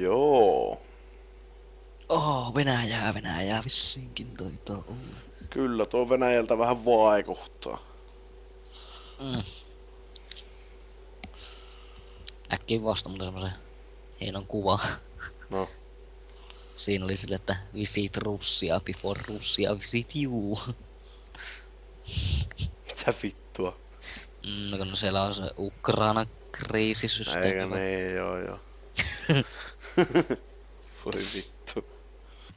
Joo. Venäjää vissiinkin taitaa olla. Kyllä tuo Venäjältä vähän vaikuttaa. Mm. Äkkiä vasta mutta semmosen hienon kuva. No, Siinä oli sille, että visit Russia before Russia visit you. mitä vittua? No kun siellä on se Ukraina kriisisysteemi. Eikä niin, joo. Voi vittu.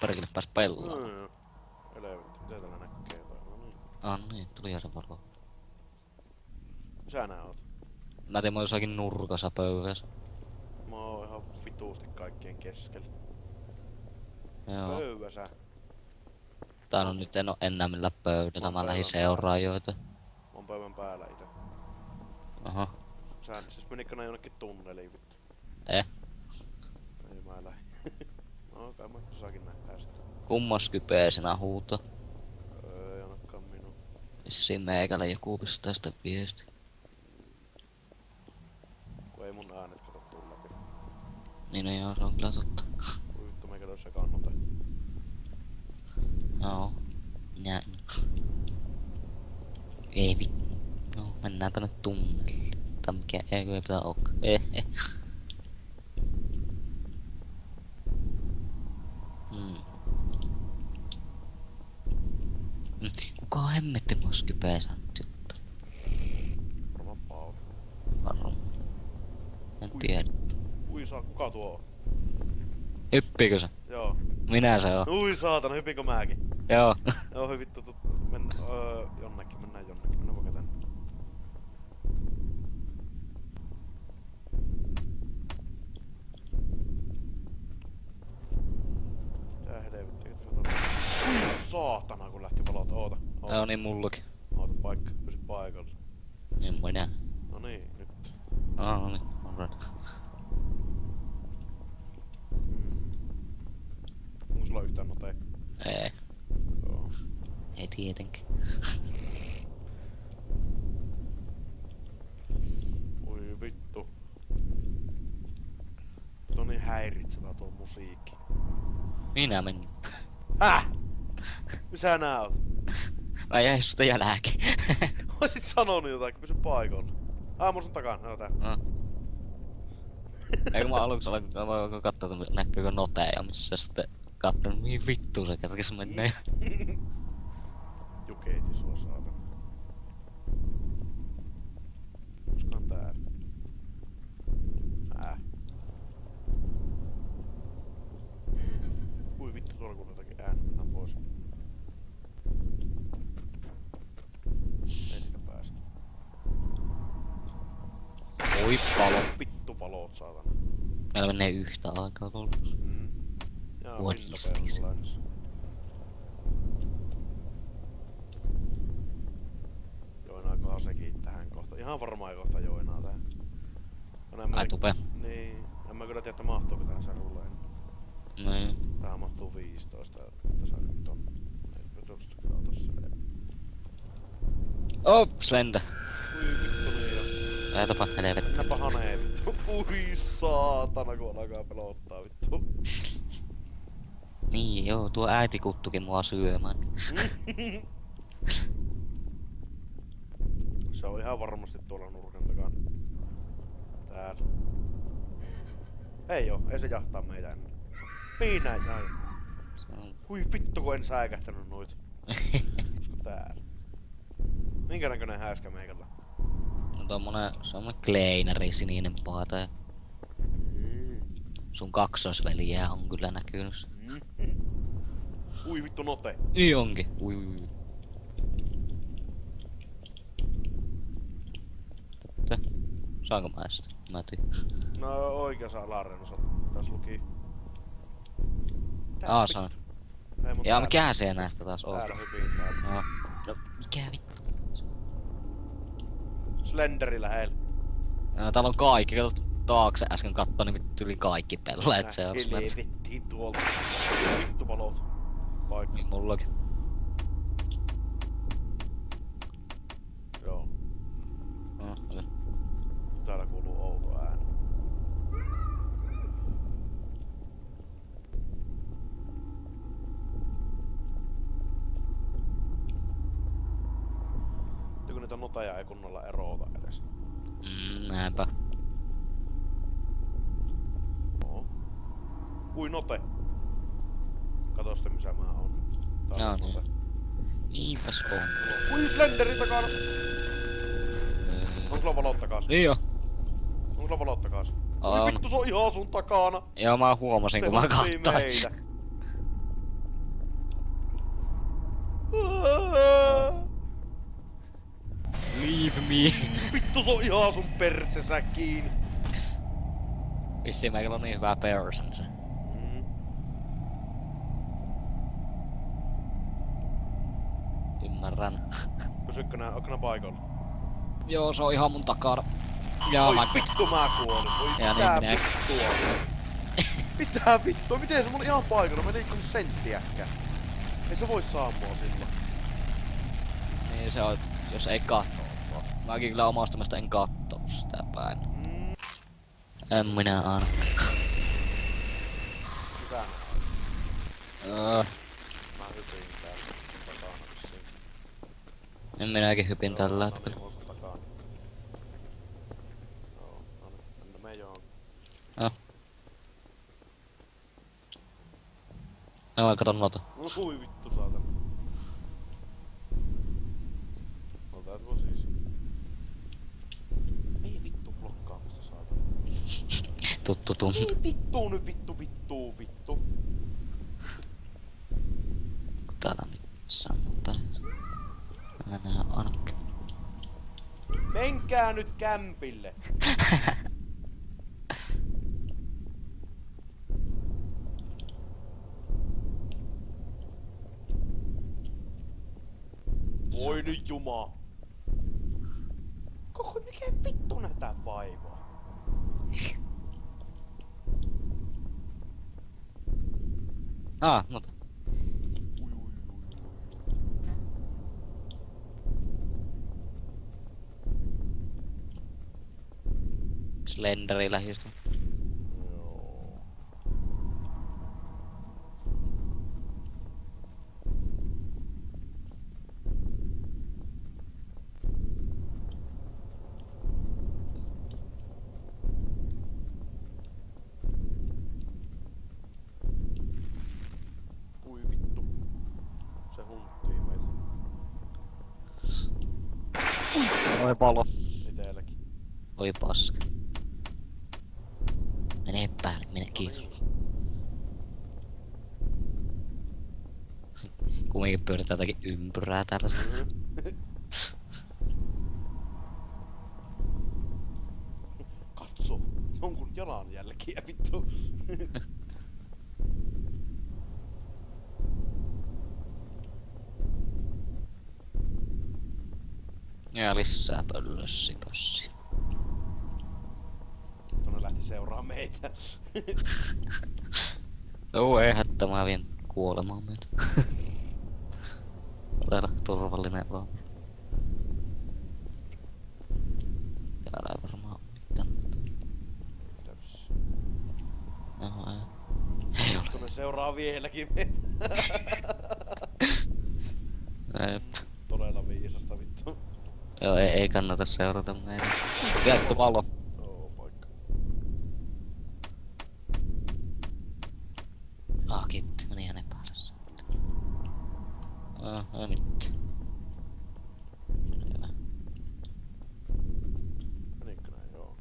Perkele pääs No pelaamaan. joo. Helvetti, mitä täällä näkee vai? No niin. Niin, tuli jäädä valo. Sä nää oot? Mä tein mä jossakin nurkassa pöydässä. Mä oon ihan vituusti kaikkien keskellä. Joo. Pöydässä. Tai no nyt en oo enää millään pöydällä, mä lähdin seuraajoita. Mä oon pöydän päällä ite. Aha. Sä siis menikö nää jonnekin tunneliin vittu? Eh. Ei mä lähdin. No kai mä saakin nähdä sitä. Kummas kypeisenä huuto. Ei ainakaan minun. Vissiin meikälle joku pistää sitä viesti. Kun ei mun äänet kato tuu läpi. Niin no joo, se on kyllä totta. Voi vittu meikä tossa kannata. Joo. Näin. Ei vittu. No, mennään tänne tunneliin. Tai mikä ei pitää ookaan. Kuka hemmetti muas kypeesä nyt juttu? Varmaan Pauli. Varmaan. En tiedä. Ui saa, kuka tuo on? Hyppiikö se? Joo. Minä se on. Ui saatana, hypinkö mäkin? Joo. Joo, hei vittu, jonnekin, mennään vaikka tänne. Tää helvettiä, ui saatana kun lähti valot, oota. Tää on niin mullakin. Oota pysy paikalla. Niin minä. No niin, nyt. No niin, alright. Onko sulla yhtään notei? Ei. Joo. Ei tietenkin. Oi vittu. Se on niin häiritsevä tuo musiikki. Minä menin. Häh? Missä nää oot? Mä jäin susta jälkeen. Oisit sanonut jotain, pysy paikalla. Mun sun takana, joo tää. Eikö mä aluksi alkoin katsoa, että näkyykö noteja, missä sitten katsoin, mihin vittuun se kerkis menee. Jukeiti sua saatana. Koskahan täällä? Ui vittu, tuolla kuuluu jotakin ääni, mennään pois. Ei siitä pääse. Oi palo. Vittu valot saatana. Meillä menee yhtä aikaa tuolla. Jaa, What is this? Windows. Joinaakohan sekin tähän kohta. Ihan varmaan kohta joinaa tähän. Ai tupe. Niin. En mä kyllä tiedä, että mahtuuko tähän servulle. Niin. Tähän mahtuu 15. Tässä nyt on. Ei pötökset kyllä ota silleen. Slender. Ui vittu niin jo. Ää tapa helvetti. Mennäpä hanee vittu. Ui saatana kun alkaa pelottaa vittu. Niin joo, tuo äitikuttukin mua syömään. Se on ihan varmasti tuolla nurkan takana. Täällä. Ei oo, ei se jahtaa meitä ennen. Minä jäin. Hui vittu kun en säikähtänyt noita. Olisiko täällä? Minkä näköinen häiskä meikällä? No tommonen, semmonen kleineri, sininen paata ja sun kaksosveljeä on kyllä näkynyt. Ui vittu note. Niin onkin. Ui. Tätä. Saanko mä sitä? Mä en tiedä. No oikeassa alareunassa tässä luki. Saan. Ei, mut Ja täällä- mikähän se näistä taas on? Täällä hyvin täällä. No, mikä vittu? Slenderi lähellä. Täällä on kaikki, kato taakse äsken katsoin, niin vittu yli kaikki pelleet se on mennessä. Helvettiin tuolta. Vittu valot. Paikka. Niin mullakin. Joo. Okay. Täällä kuuluu outo ääni. noteja ei kunnolla erota edes. Näinpä. Oo. Kui note. Kato sitten missä mä oon. Tää Joo, on niin. note. Niinpäs on. Kui Slenderi takana! Onko sulla valot takas? Niin jo. Onko sulla valot takas? On. Oi vittu, se on ihan sun takana! Joo, mä huomasin kun mä katsoin. meitä. Leave me. Vittu, se on ihan sun persessä kiinni. Vissiin meillä on niin hyvä person se. Ymmärrän. Pysykö nää, onko nää paikalla? Joo, se on ihan mun takana. Ja Oi mä... vittu, mä kuolin. Voi Ja mitä niin minä. vittua. Mitä vittua? Miten se mun ihan paikalla? Mä en liikkunut senttiäkään. Ei se voi saapua silloin. Niin se on, jos ei katso. Mäkin kyllä omasta mielestä en katso sitä päin. En minä ainakaan. Mitä nää? Mä hypin täällä takana vissiin. En minäkin hypin tällä hetkellä. Joo, no niin, me joo. No, kato noita. No kui vittu saatana. No täältä voi siis. Ei vittu blokkaamista saatana. Tuttu tunne. Ei vittu nyt vittu. Kun täällä nyt sanotaan. Mä näen ainakin. Menkää nyt kämpille. Voi nyt jumaa. Koko mikä vittu näitä vaivaa? Noita. Slenderi lähistä. Joo. Kui vittu. Se hunttii meitä. Oi palo. Itelläkin. Oi paska. Mene päälle, mene kiitos. Kumminkin pyöritään jotakin ympyrää täällä. Katso. Jonkun jalanjälkiä vittu. Ja lisää pöllössipössi. Tuonne lähti seuraa meitä. Joo, ei hätää, mä vien kuolemaan meitä. Täällä turvallinen vaan. Täällä ei varmaan mitään. Täps. Joo, ei. Ei ole. Tuonne seuraa vieläkin meitä. Jep. Todella viisasta vittu. Joo, ei kannata seurata meitä. Viettu valo. Joo, paikka. Kiitti, meni hänen päällessä. Ei mitään. Hyvä. Menikö näin? Joo.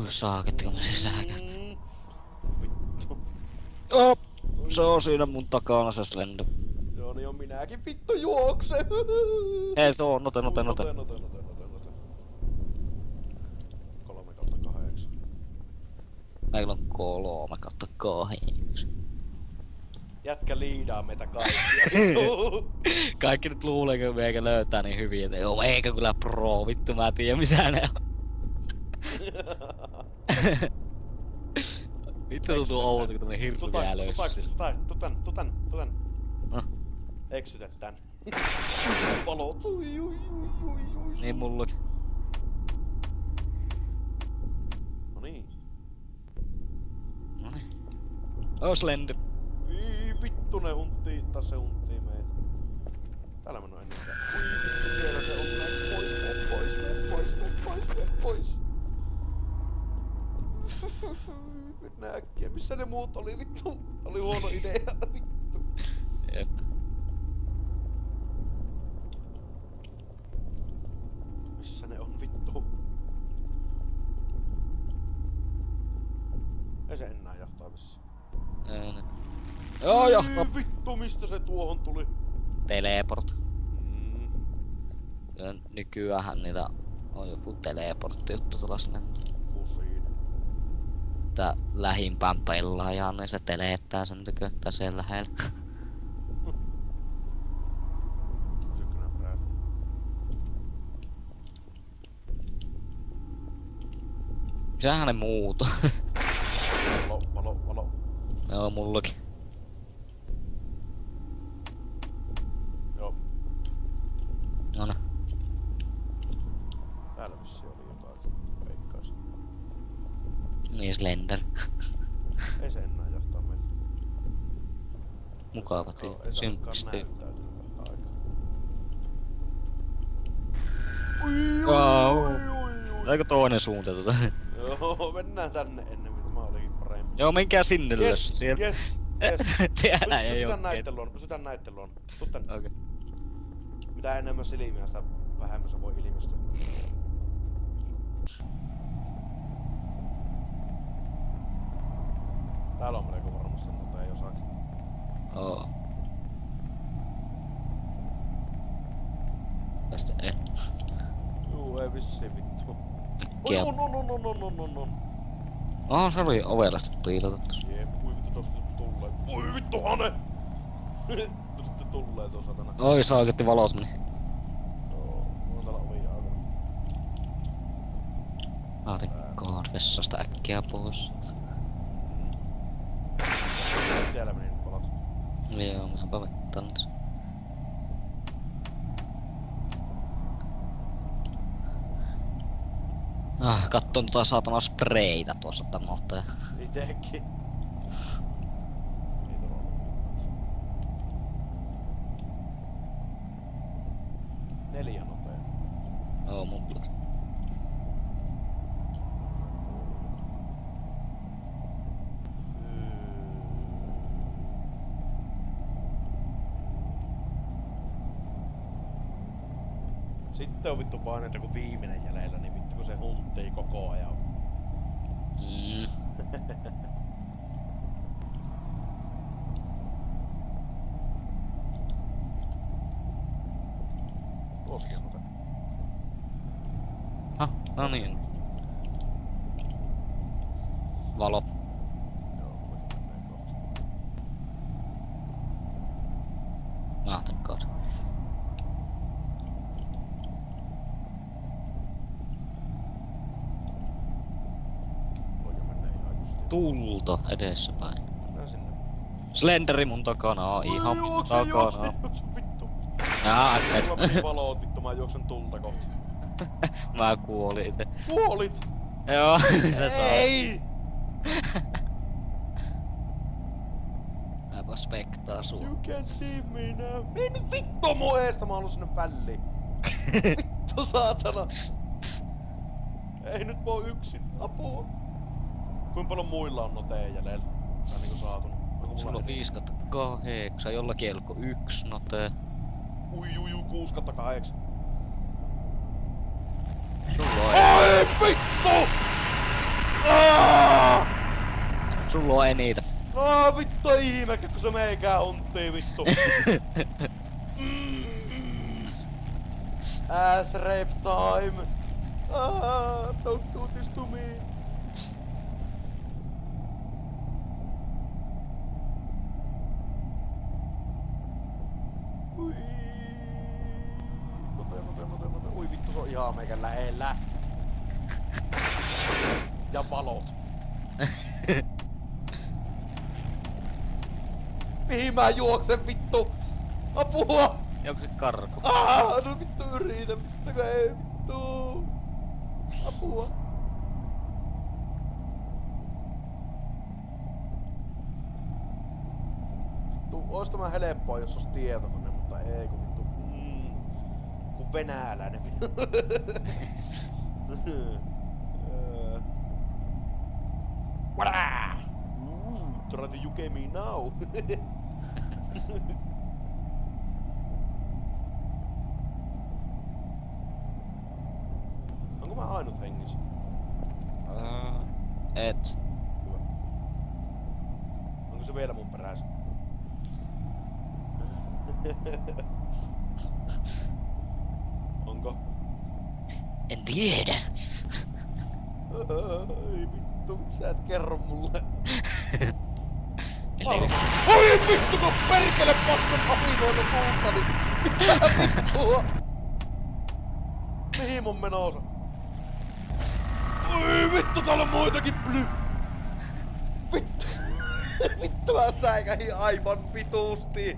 Saaketti, kun mä sisäänkästä. Vittu. Se on siinä mun takana se Slender. Joo, niin on minäkin vittu juokse. Ei se on, note. 3/8. Meillä on 3/8. Jätkä liidaa meitä kaikkia. Kaikki nyt luulee, kun meikä löytää niin hyvin, että joo, eikä kyllä pro, vittu mä tiedän missä ne on. Vittu tuntuu outo, kun tämmönen hirveä löyssi. Tutan. No. Eksytä tän. Valot. Niin mullakin. No niin. Oh, Slender. Vittu ne huntii, taas se huntii meitä. Täällä mä noin ennenkään. Vittu siellä se on. Mene pois. Mennään äkkiä. Missä ne muut oli vittu? Oli huono idea. Vittu. Jep. Missä ne on vittu? Ei se enää jahtaa missä. Joo, jahtaa. Vittu, mistä se tuohon tuli? Teleport. Ja nykyäänhän niillä on joku teleportti juttu tuolla sinne. Kusiin. Että lähimpään pelaajaan, niin se teleettää sen tykö, että siellä lähellä. Sehän ne muutu. Valo. Joo, mullakin. Joo. Noniin. Täällä vissiin oli jotakin. Veikkaisin. Niin Slender. Ei se enää jahtaa meitä. Mukava tyyppi. Ei saanutkaan näyttäytynyt vähän aikaa. Wow. Aika toinen suunta tota. Joo, mennään tänne ennen mitä mä olinkin paremmin. Joo, menkää sinne Yes. Täällä ei oo. Pysytään näitten luona. Tuu tänne. Okei. Mitä enemmän silmiä, sitä vähemmän se voi ilmestyä. Täällä on melko varmasti, mutta ei osaakin. Oo. Tästä ei. Juu, ei vissiin vittu. Äkkiä. Oh, se oli ovelasta piilotettu. Jep, kui vittu tosta tulee. Voi vittu hane! No sitten tulee tuo satana. Oi saaketti valot meni. Joo, mulla on täällä ovi auki. Mä otin vessasta äkkiä pois. Siellä meni nyt valot. Joo, mäpä vettaan tässä. Katton tota saatana spreitä tuossa tänne. Itekin. Niitä on ollut. 4 nopea. Joo, mullakin. Sitten on vittu paineita kun viimeinen jäljellä, niin vittu kun se huntii koko ajan. Tuossakin on muuten. No niin. Valo. Joo, muista menee kohta. Thank God. Voiko mennä ihan justiin? Tulta edessäpäin. Mennään sinne. Slenderi mun takana, ihan mun takana. Juokse vittu. Et. Mulla meni valot vittu, mä juoksen tulta kohti. Mä kuolin ite. Kuolit! Joo, se saa. Ei! Mäpä spektaa sua. You can't leave me now. Ei nyt vittu mun eestä, mä haluun sinne välliin. Vittu saatana. Ei nyt mä oon yksin. Apua. Kuinka paljon muilla on noteja jäljellä? Tai niinku saatunut? Sulla on 5/8, jollakin ei ollut 1 note. 6/8. Sulla on Ai vittu! Sulla on enitä. Vittu ihmekä, kun se meikää huntii vittu. Ass rape time. Don't do this to me. Ui. Note. Ui vittu, se on ihan meikän lähellä. Ja valot. Mihin mä juoksen vittu? Apua! Joku karku. No vittu yritä, vittu ei vittu. Apua. Ois tämä helppoa, jos ois tietokone, mutta ei kun vittu. Kun venäläinen. Wada! Try to you me now. Onko mä ainut hengissä? Et. Hyvä. Onko se vielä mun perässä? Onko? En tiedä. Ei vittu, miksi sä et kerro mulle? Eli Oi vittu, kun perkele paskan apinoita suustani! Mitä vittua? Mihin mun menossa? Oi vittu, täällä on muitakin bly! Vittu! Vittu mä säikähin aivan vituusti!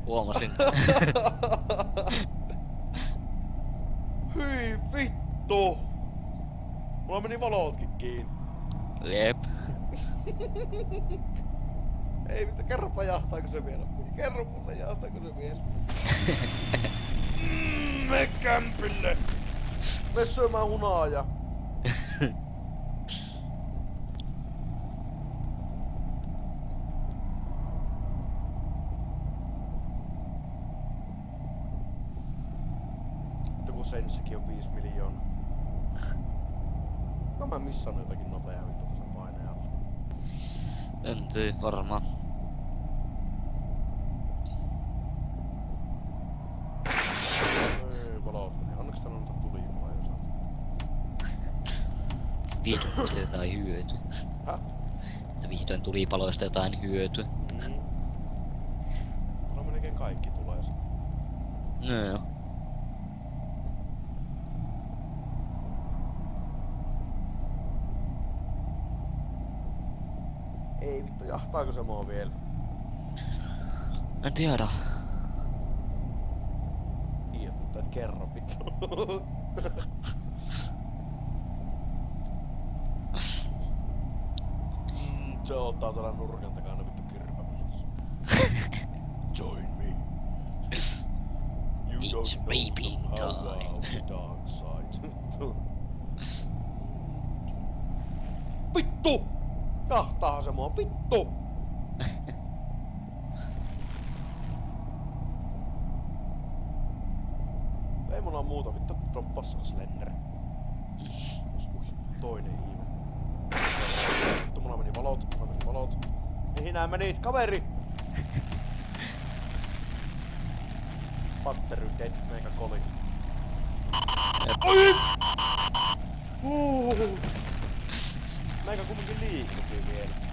huomasin. Hyi vittu! Mulla meni valotkin kiinni. Jep. Ei vittu, kerropa jahtaako se vielä. Kerro mulle jahtaako se vielä. Me kämpille! Me syömään hunaaja. Vittu kun senssikin on 5 miljoonaa. No mä missannut jotakin nopeaa vittu sen paineen alla. En tiedä, varmaan. Ei valot meni. Onneksi tän on noita tulipaloja jo saatu. Vihdoin tästä jotain hyötyä. Häh? Että vihdoin tulipaloista jotain hyötyä. No melkein kaikki tulee se. No joo. Ei vittu, jahtaako se mua vielä? En tiedä. Tiedät, mutta et kerro vittu. Se ottaa tuolla nurkan takana vittu kirpamista. Join me. You It's don't know raping how time. the dark side. Vittu! Jahtaahan se mua, vittu! Ei mulla oo muuta, vittu, että on paskas lenneri. Toinen ihme. Vittu, mulla meni valot. Mihin nää menit, kaveri? Pattery dead, meikä koli. Oi! Meikä kumminkin liikkukin vielä.